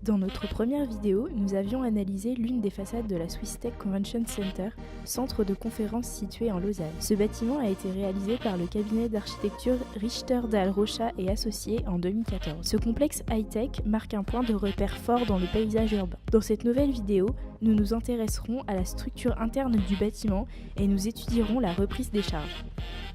Dans notre première vidéo, nous avions analysé l'une des façades de la Swiss Tech Convention Center, centre de conférences situé en Lausanne. Ce bâtiment a été réalisé par le cabinet d'architecture Richter Dahl Rocha et Associés en 2014. Ce complexe high-tech marque un point de repère fort dans le paysage urbain. Dans cette nouvelle vidéo, nous nous intéresserons à la structure interne du bâtiment et nous étudierons la reprise des charges.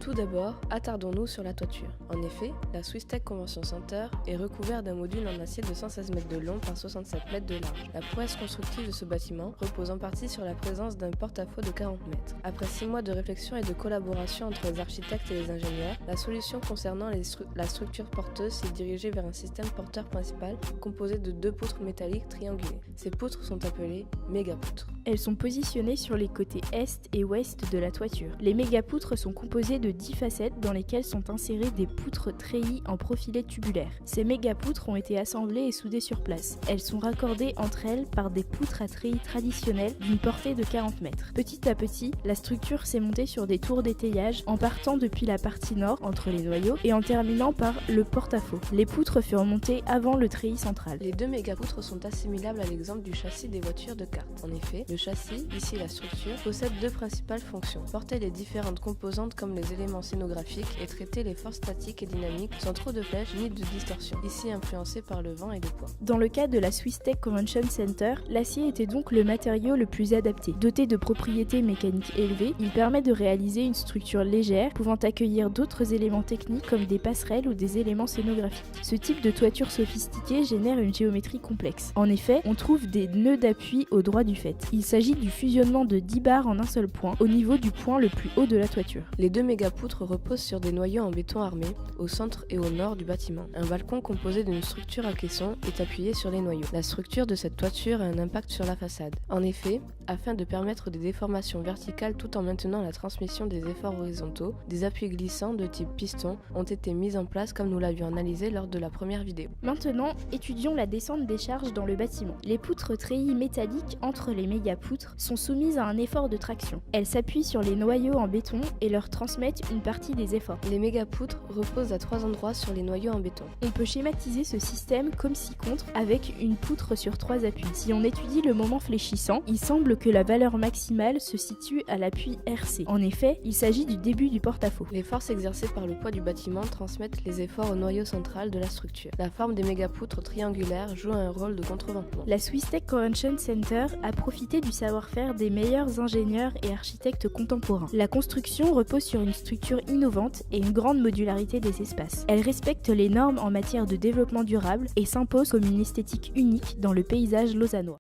Tout d'abord, attardons-nous sur la toiture. En effet, la Swiss Tech Convention Center est recouverte d'un module en acier de 116 mètres de long par 67 mètres de large. La prouesse constructive de ce bâtiment repose en partie sur la présence d'un porte-à-faux de 40 mètres. Après 6 mois de réflexion et de collaboration entre les architectes et les ingénieurs, la solution concernant la structure porteuse s'est dirigée vers un système porteur principal composé de 2 poutres métalliques triangulées. Ces poutres sont appelées mégapoutres. Elles sont positionnées sur les côtés est et ouest de la toiture. Les mégapoutres sont composées de 10 facettes dans lesquelles sont insérées des poutres treillis en profilé tubulaire. Ces mégapoutres ont été assemblées et soudées sur place. Elles sont raccordées entre elles par des poutres à treillis traditionnelles d'une portée de 40 mètres. Petit à petit, la structure s'est montée sur des tours d'étayage en partant depuis la partie nord entre les noyaux et en terminant par le porte-à-faux. Les poutres furent montées avant le treillis central. Les 2 mégapoutres sont assimilables à l'exemple du châssis des voitures de kart. En effet, le châssis, ici la structure, possède 2 principales fonctions. Porter les différentes composantes comme les éléments scénographiques et traiter les forces statiques et dynamiques sans trop de flèches ni de distorsion, ici influencées par le vent et le poids. Dans le cas de la Swiss Tech Convention Center, l'acier était donc le matériau le plus adapté. Doté de propriétés mécaniques élevées, il permet de réaliser une structure légère pouvant accueillir d'autres éléments techniques comme des passerelles ou des éléments scénographiques. Ce type de toiture sophistiquée génère une géométrie complexe. En effet, on trouve des nœuds d'appui au droit du faîte. Il s'agit du fusionnement de 10 barres en un seul point, au niveau du point le plus haut de la toiture. Les 2 mégapoutres reposent sur des noyaux en béton armé, au centre et au nord du bâtiment. Un balcon composé d'une structure à caisson est appuyé sur les noyaux. La structure de cette toiture a un impact sur la façade. En effet, afin de permettre des déformations verticales tout en maintenant la transmission des efforts horizontaux, des appuis glissants de type piston ont été mis en place comme nous l'avions analysé lors de la première vidéo. Maintenant, étudions la descente des charges dans le bâtiment. Les poutres treillis métalliques entre les mégapoutres sont soumises à un effort de traction. Elles s'appuient sur les noyaux en béton et leur transmettent une partie des efforts. Les mégapoutres reposent à 3 endroits sur les noyaux en béton. On peut schématiser ce système comme ci-contre avec une poutre sur 3 appuis. Si on étudie le moment fléchissant, il semble que la valeur maximale se situe à l'appui RC. En effet, il s'agit du début du porte-à-faux. Les forces exercées par le poids du bâtiment transmettent les efforts au noyau central de la structure. La forme des mégapoutres triangulaires joue un rôle de contreventement. La Swiss Tech Convention Center a profité du savoir-faire des meilleurs ingénieurs et architectes contemporains. La construction repose sur une structure innovante et une grande modularité des espaces. Elle respecte les normes en matière de développement durable et s'impose comme une esthétique unique dans le paysage lausannois.